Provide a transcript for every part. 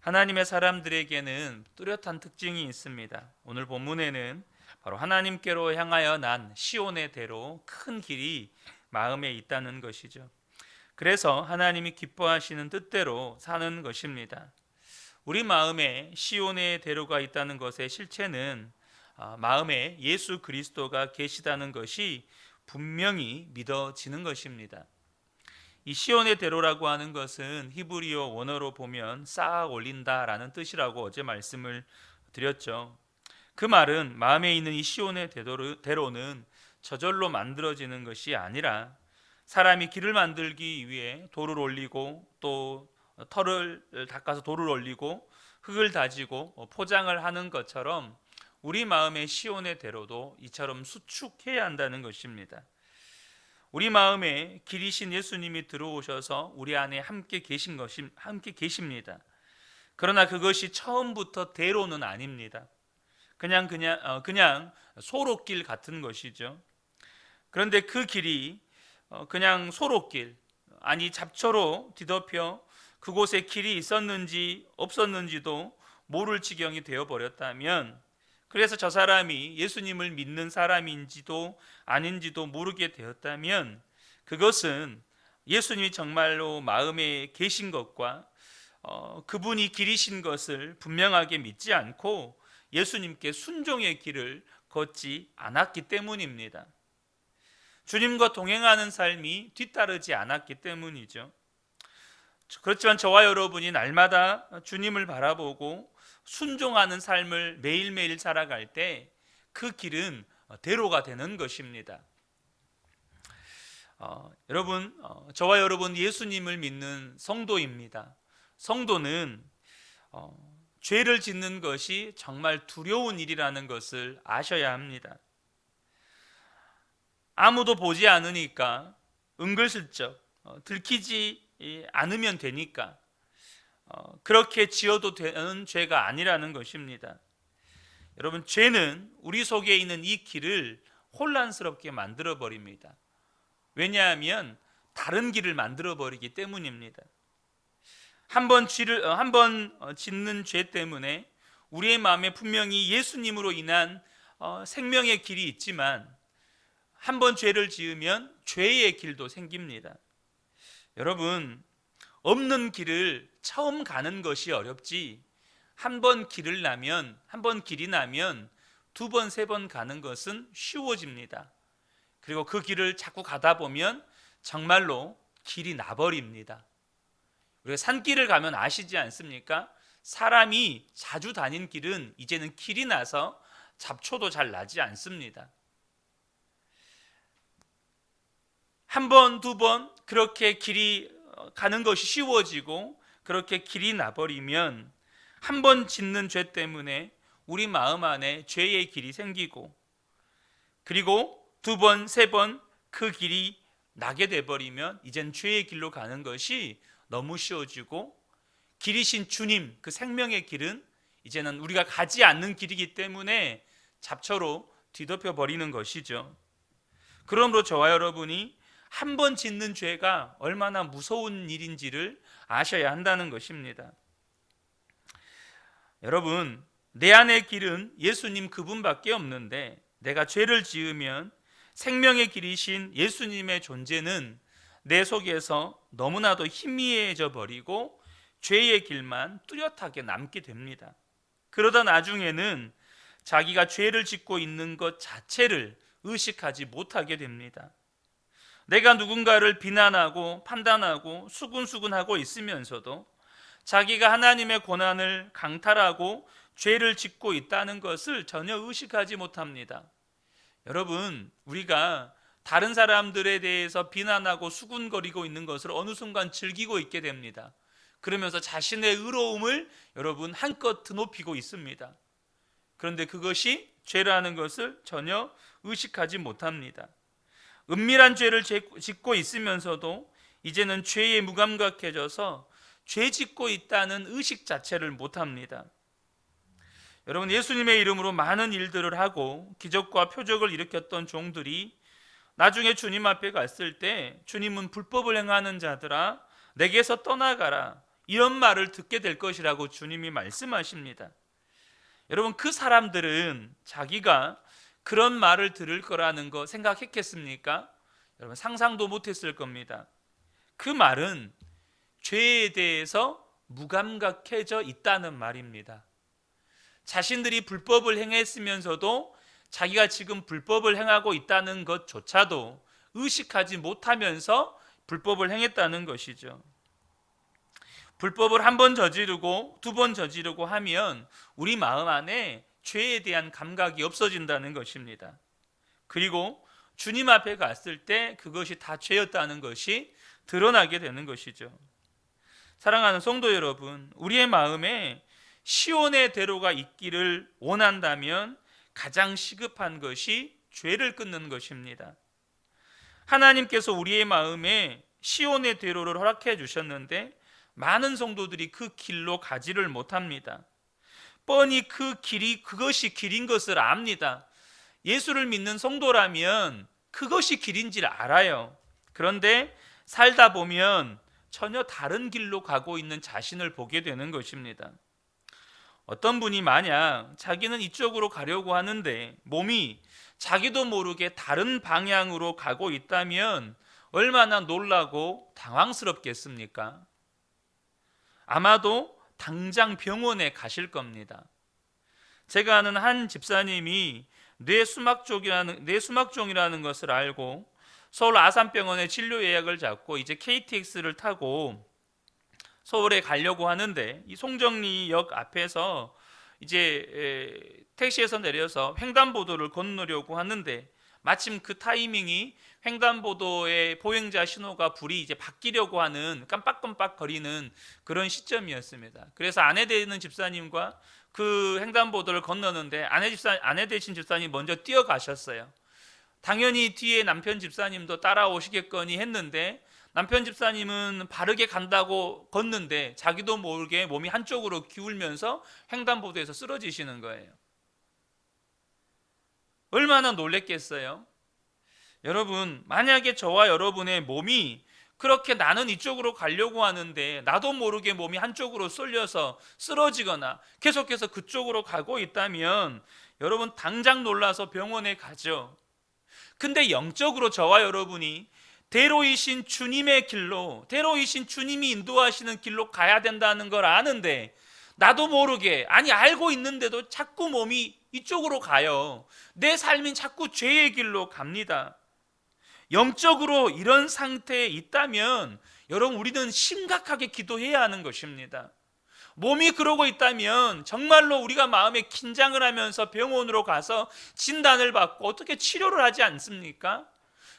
하나님의 사람들에게는 뚜렷한 특징이 있습니다. 오늘 본문에는 바로 하나님께로 향하여 난 시온의 대로 큰 길이 마음에 있다는 것이죠. 그래서 하나님이 기뻐하시는 뜻대로 사는 것입니다. 우리 마음에 시온의 대로가 있다는 것의 실체는 마음에 예수 그리스도가 계시다는 것이 분명히 믿어지는 것입니다. 이 시온의 대로라고 하는 것은 히브리어 원어로 보면 쌓아 올린다라는 뜻이라고 어제 말씀을 드렸죠. 그 말은 마음에 있는 이 시온의 대로는 저절로 만들어지는 것이 아니라 사람이 길을 만들기 위해 돌을 올리고 또 털을 닦아서 돌을 올리고 흙을 다지고 포장을 하는 것처럼 우리 마음의 시온의 대로도 이처럼 수축해야 한다는 것입니다. 우리 마음에 길이신 예수님이 들어오셔서 우리 안에 함께 계십니다. 그러나 그것이 처음부터 대로는 아닙니다. 그냥 소롯길 같은 것이죠. 그런데 그 길이 그냥 소롯길, 아니 잡초로 뒤덮여 그곳에 길이 있었는지 없었는지도 모를 지경이 되어버렸다면, 그래서 저 사람이 예수님을 믿는 사람인지도 아닌지도 모르게 되었다면, 그것은 예수님이 정말로 마음에 계신 것과 그분이 길이신 것을 분명하게 믿지 않고 예수님께 순종의 길을 걷지 않았기 때문입니다. 주님과 동행하는 삶이 뒤따르지 않았기 때문이죠. 그렇지만 저와 여러분이 날마다 주님을 바라보고 순종하는 삶을 매일매일 살아갈 때 그 길은 대로가 되는 것입니다. 여러분, 저와 여러분 예수님을 믿는 성도입니다. 성도는 죄를 짓는 것이 정말 두려운 일이라는 것을 아셔야 합니다. 아무도 보지 않으니까 은근슬쩍 들키지 않으면 되니까 그렇게 지어도 되는 죄가 아니라는 것입니다. 여러분, 죄는 우리 속에 있는 이 길을 혼란스럽게 만들어 버립니다. 왜냐하면 다른 길을 만들어 버리기 때문입니다. 한번 짓는 죄 때문에 우리의 마음에 분명히 예수님으로 인한 생명의 길이 있지만, 한번 죄를 지으면 죄의 길도 생깁니다. 여러분, 없는 길을 처음 가는 것이 어렵지, 한 번 길이 나면 두 번, 세 번 가는 것은 쉬워집니다. 그리고 그 길을 자꾸 가다 보면 정말로 길이 나버립니다. 우리가 산길을 가면 아시지 않습니까? 사람이 자주 다닌 길은 이제는 길이 나서 잡초도 잘 나지 않습니다. 한 번, 두 번 그렇게 길이 가는 것이 쉬워지고 그렇게 길이 나버리면 한 번 짓는 죄 때문에 우리 마음 안에 죄의 길이 생기고, 그리고 두 번, 세 번 그 길이 나게 돼버리면 이젠 죄의 길로 가는 것이 너무 쉬워지고, 길이신 주님, 그 생명의 길은 이제는 우리가 가지 않는 길이기 때문에 잡초로 뒤덮여 버리는 것이죠. 그러므로 저와 여러분이 한 번 짓는 죄가 얼마나 무서운 일인지를 아셔야 한다는 것입니다. 여러분, 내 안의 길은 예수님 그분밖에 없는데, 내가 죄를 지으면 생명의 길이신 예수님의 존재는 내 속에서 너무나도 희미해져 버리고 죄의 길만 뚜렷하게 남게 됩니다. 그러다 나중에는 자기가 죄를 짓고 있는 것 자체를 의식하지 못하게 됩니다. 내가 누군가를 비난하고 판단하고 수군수군하고 있으면서도 자기가 하나님의 고난을 강탈하고 죄를 짓고 있다는 것을 전혀 의식하지 못합니다. 여러분, 우리가 다른 사람들에 대해서 비난하고 수군거리고 있는 것을 어느 순간 즐기고 있게 됩니다. 그러면서 자신의 의로움을 여러분 한껏 드높이고 있습니다. 그런데 그것이 죄라는 것을 전혀 의식하지 못합니다. 은밀한 죄를 짓고 있으면서도 이제는 죄에 무감각해져서 죄 짓고 있다는 의식 자체를 못합니다. 여러분, 예수님의 이름으로 많은 일들을 하고 기적과 표적을 일으켰던 종들이 나중에 주님 앞에 갔을 때 주님은 불법을 행하는 자들아 내게서 떠나가라, 이런 말을 듣게 될 것이라고 주님이 말씀하십니다. 여러분, 그 사람들은 자기가 그런 말을 들을 거라는 거 생각했겠습니까? 여러분, 상상도 못했을 겁니다. 그 말은 죄에 대해서 무감각해져 있다는 말입니다. 자신들이 불법을 행했으면서도 자기가 지금 불법을 행하고 있다는 것조차도 의식하지 못하면서 불법을 행했다는 것이죠. 불법을 한 번 저지르고 두 번 저지르고 하면 우리 마음 안에 죄에 대한 감각이 없어진다는 것입니다. 그리고 주님 앞에 갔을 때 그것이 다 죄였다는 것이 드러나게 되는 것이죠. 사랑하는 성도 여러분, 우리의 마음에 시온의 대로가 있기를 원한다면 가장 시급한 것이 죄를 끊는 것입니다. 하나님께서 우리의 마음에 시온의 대로를 허락해 주셨는데 많은 성도들이 그 길로 가지를 못합니다. 뻔히 그것이 길인 것을 압니다. 예수를 믿는 성도라면 그것이 길인 줄 알아요. 그런데 살다 보면 전혀 다른 길로 가고 있는 자신을 보게 되는 것입니다. 어떤 분이 만약 자기는 이쪽으로 가려고 하는데 몸이 자기도 모르게 다른 방향으로 가고 있다면 얼마나 놀라고 당황스럽겠습니까? 아마도 당장 병원에 가실 겁니다. 제가 아는 한 집사님이 뇌수막종이라는 것을 알고 서울 아산병원에 진료 예약을 잡고 이제 KTX를 타고 서울에 가려고 하는데 이 송정리역 앞에서 이제 택시에서 내려서 횡단보도를 건너려고 하는데 마침 그 타이밍이 횡단보도의 보행자 신호가 불이 이제 바뀌려고 하는 깜빡깜빡 거리는 그런 시점이었습니다. 그래서 아내 되는 집사님과 그 횡단보도를 건너는데 아내 되신 집사님이 먼저 뛰어가셨어요. 당연히 뒤에 남편 집사님도 따라오시겠거니 했는데 남편 집사님은 바르게 간다고 걷는데 자기도 모르게 몸이 한쪽으로 기울면서 횡단보도에서 쓰러지시는 거예요. 얼마나 놀랬겠어요? 여러분, 만약에 저와 여러분의 몸이 그렇게 나는 이쪽으로 가려고 하는데 나도 모르게 몸이 한쪽으로 쏠려서 쓰러지거나 계속해서 그쪽으로 가고 있다면 여러분 당장 놀라서 병원에 가죠. 근데 영적으로 저와 여러분이 대로이신 주님의 길로, 대로이신 주님이 인도하시는 길로 가야 된다는 걸 아는데 나도 모르게, 아니 알고 있는데도 자꾸 몸이 이쪽으로 가요. 내 삶이 자꾸 죄의 길로 갑니다. 영적으로 이런 상태에 있다면 여러분 우리는 심각하게 기도해야 하는 것입니다. 몸이 그러고 있다면 정말로 우리가 마음에 긴장을 하면서 병원으로 가서 진단을 받고 어떻게 치료를 하지 않습니까?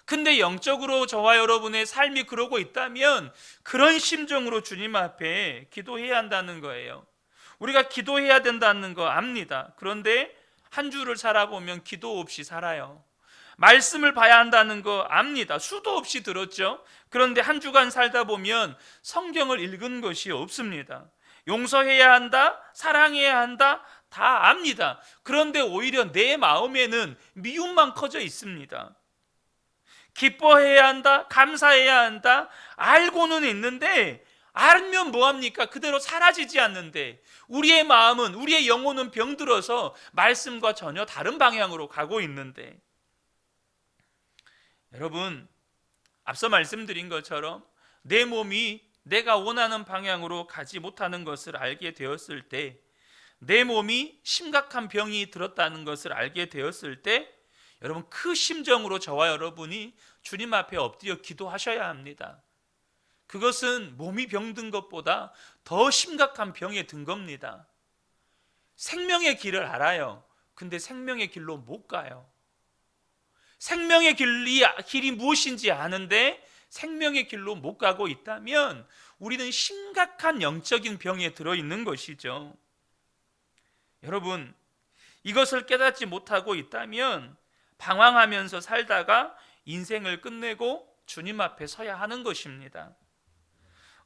근데 영적으로 저와 여러분의 삶이 그러고 있다면 그런 심정으로 주님 앞에 기도해야 한다는 거예요. 우리가 기도해야 된다는 거 압니다. 그런데 한 주를 살아보면 기도 없이 살아요. 말씀을 봐야 한다는 거 압니다. 수도 없이 들었죠. 그런데 한 주간 살다 보면 성경을 읽은 것이 없습니다. 용서해야 한다, 사랑해야 한다, 다 압니다. 그런데 오히려 내 마음에는 미움만 커져 있습니다. 기뻐해야 한다, 감사해야 한다, 알고는 있는데 알면 뭐합니까? 그대로 사라지지 않는데 우리의 마음은, 우리의 영혼은 병들어서 말씀과 전혀 다른 방향으로 가고 있는데, 여러분 앞서 말씀드린 것처럼 내 몸이 내가 원하는 방향으로 가지 못하는 것을 알게 되었을 때, 내 몸이 심각한 병이 들었다는 것을 알게 되었을 때 여러분 그 심정으로 저와 여러분이 주님 앞에 엎드려 기도하셔야 합니다. 그것은 몸이 병든 것보다 더 심각한 병에 든 겁니다. 생명의 길을 알아요. 근데 생명의 길로 못 가요. 생명의 길이 무엇인지 아는데 생명의 길로 못 가고 있다면 우리는 심각한 영적인 병에 들어있는 것이죠. 여러분, 이것을 깨닫지 못하고 있다면 방황하면서 살다가 인생을 끝내고 주님 앞에 서야 하는 것입니다.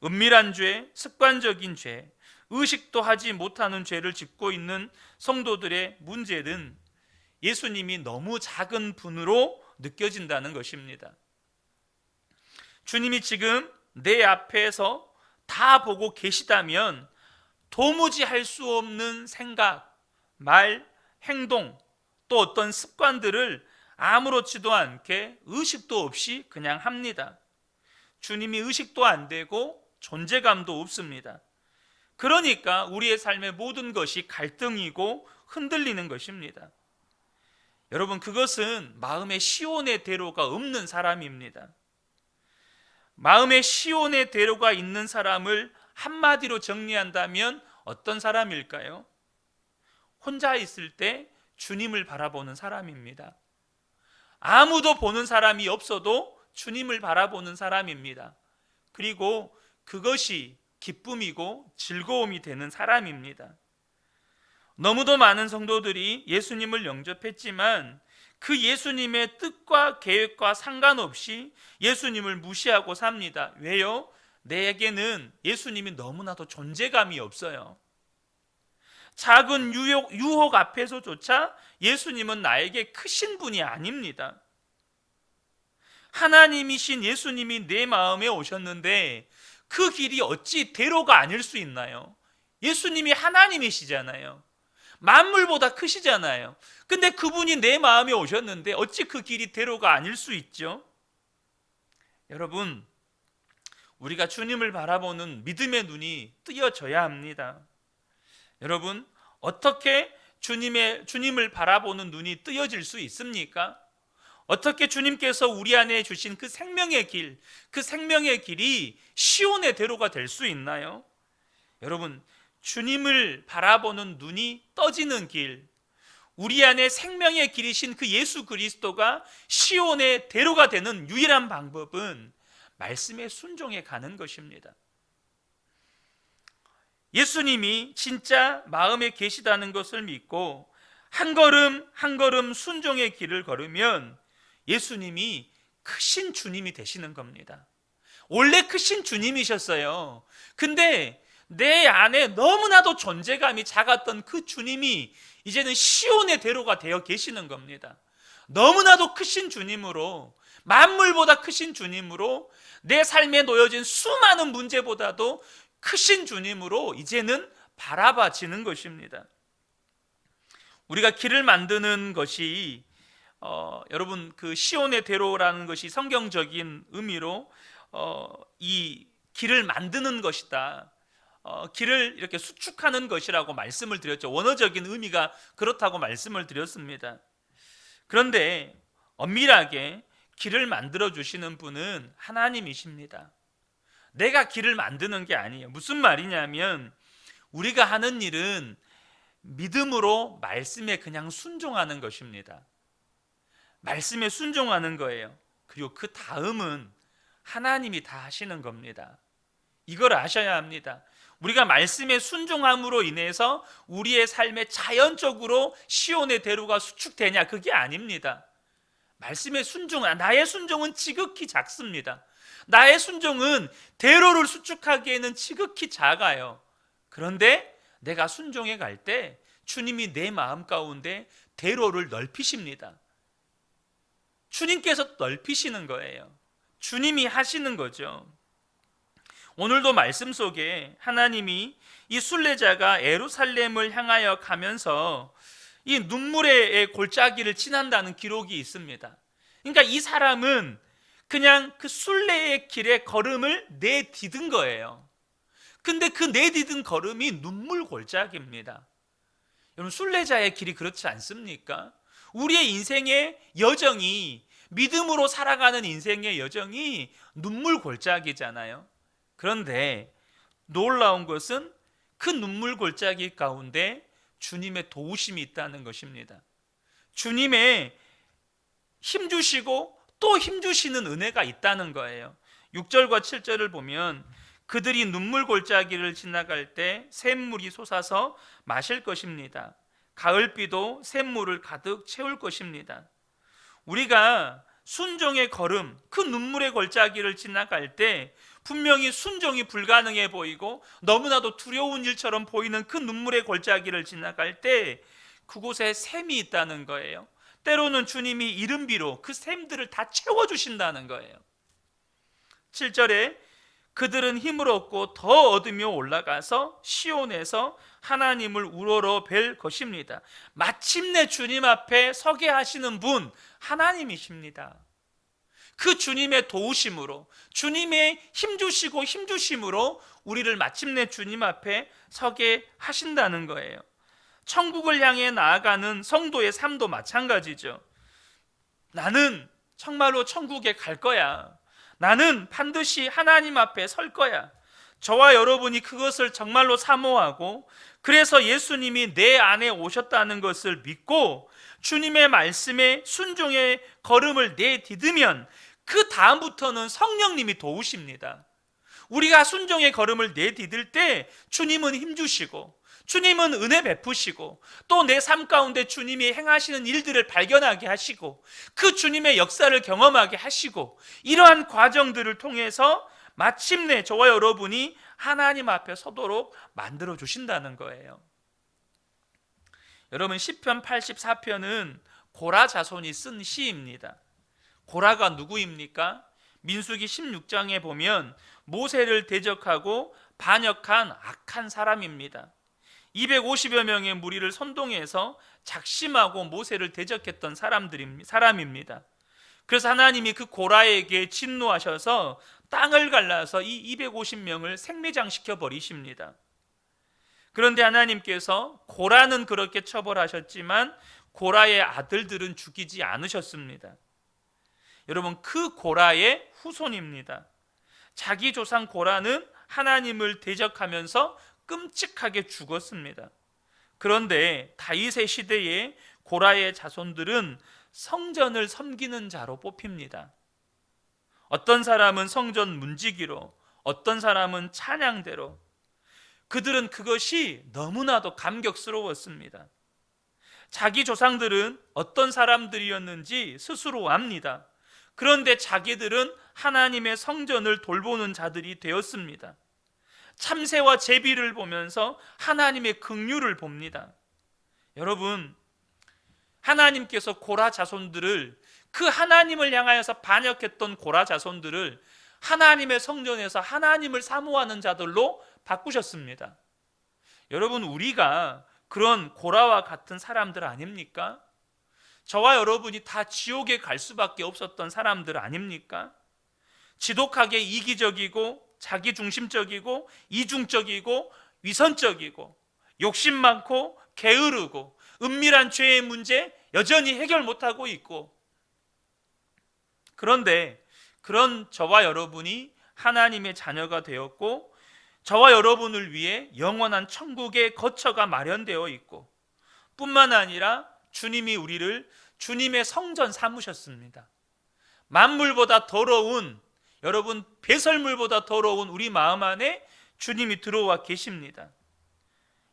은밀한 죄, 습관적인 죄, 의식도 하지 못하는 죄를 짓고 있는 성도들의 문제는 예수님이 너무 작은 분으로 느껴진다는 것입니다. 주님이 지금 내 앞에서 다 보고 계시다면 도무지 할 수 없는 생각, 말, 행동, 또 어떤 습관들을 아무렇지도 않게 의식도 없이 그냥 합니다. 주님이 의식도 안 되고 존재감도 없습니다. 그러니까 우리의 삶의 모든 것이 갈등이고 흔들리는 것입니다. 여러분, 그것은 마음의 시온의 대로가 없는 사람입니다. 마음의 시온의 대로가 있는 사람을 한마디로 정리한다면 어떤 사람일까요? 혼자 있을 때 주님을 바라보는 사람입니다. 아무도 보는 사람이 없어도 주님을 바라보는 사람입니다. 그리고 그것이 기쁨이고 즐거움이 되는 사람입니다. 너무도 많은 성도들이 예수님을 영접했지만 그 예수님의 뜻과 계획과 상관없이 예수님을 무시하고 삽니다. 왜요? 내게는 예수님이 너무나도 존재감이 없어요. 작은 유혹 앞에서조차 예수님은 나에게 크신 분이 아닙니다. 하나님이신 예수님이 내 마음에 오셨는데 그 길이 어찌 대로가 아닐 수 있나요? 예수님이 하나님이시잖아요. 만물보다 크시잖아요. 근데 그분이 내 마음에 오셨는데 어찌 그 길이 대로가 아닐 수 있죠? 여러분, 우리가 주님을 바라보는 믿음의 눈이 뜨여져야 합니다. 여러분, 어떻게 주님을 바라보는 눈이 뜨여질 수 있습니까? 어떻게 주님께서 우리 안에 주신 그 생명의 길, 그 생명의 길이 시온의 대로가 될 수 있나요? 여러분, 주님을 바라보는 눈이 떠지는 길, 우리 안에 생명의 길이신 그 예수 그리스도가 시온의 대로가 되는 유일한 방법은 말씀에 순종해 가는 것입니다. 예수님이 진짜 마음에 계시다는 것을 믿고 한 걸음 한 걸음 순종의 길을 걸으면 예수님이 크신 주님이 되시는 겁니다. 원래 크신 주님이셨어요. 근데 내 안에 너무나도 존재감이 작았던 그 주님이 이제는 시온의 대로가 되어 계시는 겁니다. 너무나도 크신 주님으로, 만물보다 크신 주님으로, 내 삶에 놓여진 수많은 문제보다도 크신 주님으로 이제는 바라봐지는 것입니다. 우리가 길을 만드는 것이 여러분, 그 시온의 대로라는 것이 성경적인 의미로 이 길을 만드는 것이다, 길을 이렇게 수축하는 것이라고 말씀을 드렸죠. 원어적인 의미가 그렇다고 말씀을 드렸습니다. 그런데 엄밀하게 길을 만들어 주시는 분은 하나님이십니다. 내가 길을 만드는 게 아니에요. 무슨 말이냐면 우리가 하는 일은 믿음으로 말씀에 그냥 순종하는 것입니다. 말씀에 순종하는 거예요. 그리고 그 다음은 하나님이 다 하시는 겁니다. 이걸 아셔야 합니다. 우리가 말씀에 순종함으로 인해서 우리의 삶에 자연적으로 시온의 대로가 수축되냐? 그게 아닙니다. 말씀에 나의 순종은 지극히 작습니다. 나의 순종은 대로를 수축하기에는 지극히 작아요. 그런데 내가 순종해 갈 때 주님이 내 마음 가운데 대로를 넓히십니다. 주님께서 넓히시는 거예요. 주님이 하시는 거죠. 오늘도 말씀 속에 하나님이 이 순례자가 예루살렘을 향하여 가면서 이 눈물의 골짜기를 지난다는 기록이 있습니다. 그러니까 이 사람은 그냥 그 순례의 길에 걸음을 내디딘 거예요. 근데 그 내디딘 걸음이 눈물 골짜기입니다. 여러분, 순례자의 길이 그렇지 않습니까? 우리의 인생의 여정이, 믿음으로 살아가는 인생의 여정이 눈물 골짜기잖아요. 그런데 놀라운 것은 그 눈물 골짜기 가운데 주님의 도우심이 있다는 것입니다. 주님의 힘주시고 또 힘주시는 은혜가 있다는 거예요. 6절과 7절을 보면 그들이 눈물 골짜기를 지나갈 때 샘물이 솟아서 마실 것입니다. 가을비도 샘물을 가득 채울 것입니다. 우리가 순종의 걸음, 그 눈물의 골짜기를 지나갈 때 분명히 순종이 불가능해 보이고 너무나도 두려운 일처럼 보이는 그 눈물의 골짜기를 지나갈 때 그곳에 샘이 있다는 거예요. 때로는 주님이 이른비로 그 샘들을 다 채워주신다는 거예요. 7절에 그들은 힘을 얻고 더 얻으며 올라가서 시온에서 하나님을 우러러 뵐 것입니다. 마침내 주님 앞에 서게 하시는 분 하나님이십니다. 그 주님의 도우심으로, 주님의 힘주시고 힘주심으로 우리를 마침내 주님 앞에 서게 하신다는 거예요. 천국을 향해 나아가는 성도의 삶도 마찬가지죠. 나는 정말로 천국에 갈 거야. 나는 반드시 하나님 앞에 설 거야. 저와 여러분이 그것을 정말로 사모하고, 그래서 예수님이 내 안에 오셨다는 것을 믿고 주님의 말씀에 순종의 걸음을 내디디면 그 다음부터는 성령님이 도우십니다. 우리가 순종의 걸음을 내디딜 때 주님은 힘주시고, 주님은 은혜 베푸시고, 또 내 삶 가운데 주님이 행하시는 일들을 발견하게 하시고, 그 주님의 역사를 경험하게 하시고, 이러한 과정들을 통해서 마침내 저와 여러분이 하나님 앞에 서도록 만들어 주신다는 거예요. 여러분, 시편 84편은 고라 자손이 쓴 시입니다. 고라가 누구입니까? 민수기 16장에 보면 모세를 대적하고 반역한 악한 사람입니다. 250여 명의 무리를 선동해서 작심하고 모세를 대적했던 사람입니다. 그래서 하나님이 그 고라에게 진노하셔서 땅을 갈라서 이 250명을 생매장시켜 버리십니다. 그런데 하나님께서 고라는 그렇게 처벌하셨지만 고라의 아들들은 죽이지 않으셨습니다. 여러분, 그 고라의 후손입니다. 자기 조상 고라는 하나님을 대적하면서 끔찍하게 죽었습니다. 그런데 다윗의 시대에 고라의 자손들은 성전을 섬기는 자로 뽑힙니다. 어떤 사람은 성전 문지기로, 어떤 사람은 찬양대로. 그들은 그것이 너무나도 감격스러웠습니다. 자기 조상들은 어떤 사람들이었는지 스스로 압니다. 그런데 자기들은 하나님의 성전을 돌보는 자들이 되었습니다. 참새와 제비를 보면서 하나님의 긍휼을 봅니다. 여러분, 하나님께서 고라 자손들을, 그 하나님을 향하여서 반역했던 고라 자손들을 하나님의 성전에서 하나님을 사모하는 자들로 바꾸셨습니다. 여러분, 우리가 그런 고라와 같은 사람들 아닙니까? 저와 여러분이 다 지옥에 갈 수밖에 없었던 사람들 아닙니까? 지독하게 이기적이고 자기중심적이고 이중적이고 위선적이고 욕심 많고 게으르고 은밀한 죄의 문제 여전히 해결 못하고 있고, 그런데 그런 저와 여러분이 하나님의 자녀가 되었고, 저와 여러분을 위해 영원한 천국의 거처가 마련되어 있고, 뿐만 아니라 주님이 우리를 주님의 성전 삼으셨습니다. 만물보다 더러운, 여러분, 배설물보다 더러운 우리 마음 안에 주님이 들어와 계십니다.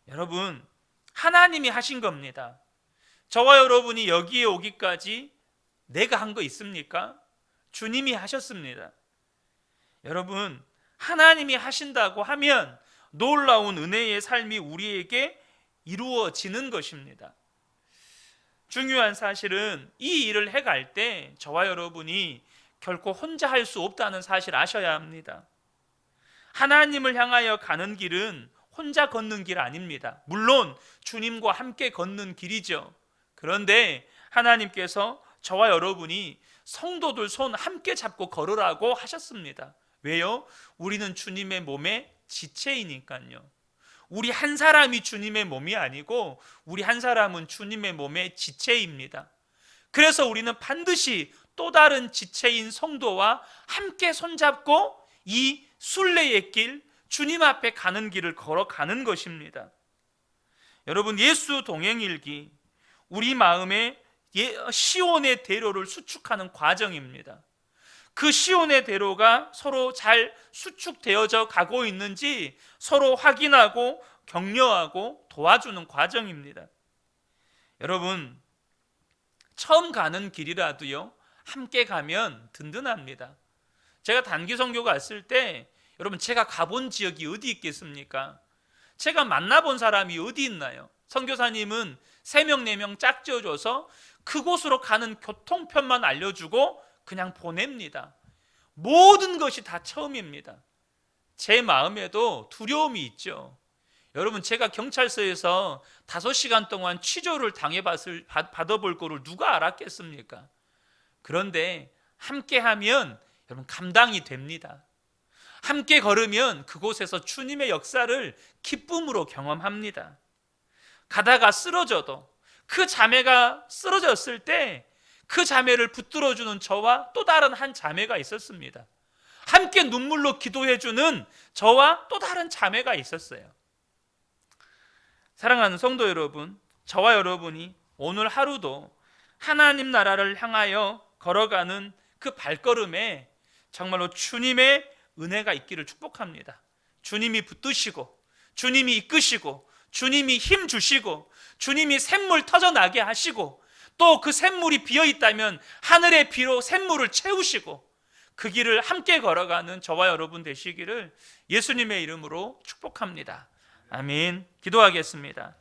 여러분, 하나님이 하신 겁니다. 저와 여러분이 여기에 오기까지 내가 한 거 있습니까? 주님이 하셨습니다. 여러분, 하나님이 하신다고 하면 놀라운 은혜의 삶이 우리에게 이루어지는 것입니다. 중요한 사실은 이 일을 해갈 때 저와 여러분이 결코 혼자 할 수 없다는 사실 아셔야 합니다. 하나님을 향하여 가는 길은 혼자 걷는 길 아닙니다. 물론 주님과 함께 걷는 길이죠. 그런데 하나님께서 저와 여러분이 성도들 손 함께 잡고 걸으라고 하셨습니다. 왜요? 우리는 주님의 몸의 지체이니까요. 우리 한 사람이 주님의 몸이 아니고 우리 한 사람은 주님의 몸의 지체입니다. 그래서 우리는 반드시 또 다른 지체인 성도와 함께 손잡고 이 순례의 길, 주님 앞에 가는 길을 걸어가는 것입니다. 여러분, 예수 동행일기, 우리 마음에 시온의 대로를 수축하는 과정입니다. 그 시온의 대로가 서로 잘 수축되어져 가고 있는지 서로 확인하고 격려하고 도와주는 과정입니다. 여러분, 처음 가는 길이라도요, 함께 가면 든든합니다. 제가 단기 선교 갔을 때 여러분, 제가 가본 지역이 어디 있겠습니까? 제가 만나본 사람이 어디 있나요? 선교사님은 3명 4명 짝지어줘서 그곳으로 가는 교통편만 알려주고 그냥 보냅니다. 모든 것이 다 처음입니다. 제 마음에도 두려움이 있죠. 여러분, 제가 경찰서에서 5시간 동안 취조를 받아볼 거를 누가 알았겠습니까? 그런데 함께하면 여러분 감당이 됩니다. 함께 걸으면 그곳에서 주님의 역사를 기쁨으로 경험합니다. 가다가 쓰러져도, 그 자매가 쓰러졌을 때 그 자매를 붙들어주는 저와 또 다른 한 자매가 있었습니다. 함께 눈물로 기도해주는 저와 또 다른 자매가 있었어요. 사랑하는 성도 여러분, 저와 여러분이 오늘 하루도 하나님 나라를 향하여 걸어가는 그 발걸음에 정말로 주님의 은혜가 있기를 축복합니다. 주님이 붙드시고, 주님이 이끄시고, 주님이 힘 주시고, 주님이 샘물 터져나게 하시고, 또 그 샘물이 비어 있다면 하늘의 비로 샘물을 채우시고, 그 길을 함께 걸어가는 저와 여러분 되시기를 예수님의 이름으로 축복합니다. 아멘. 기도하겠습니다.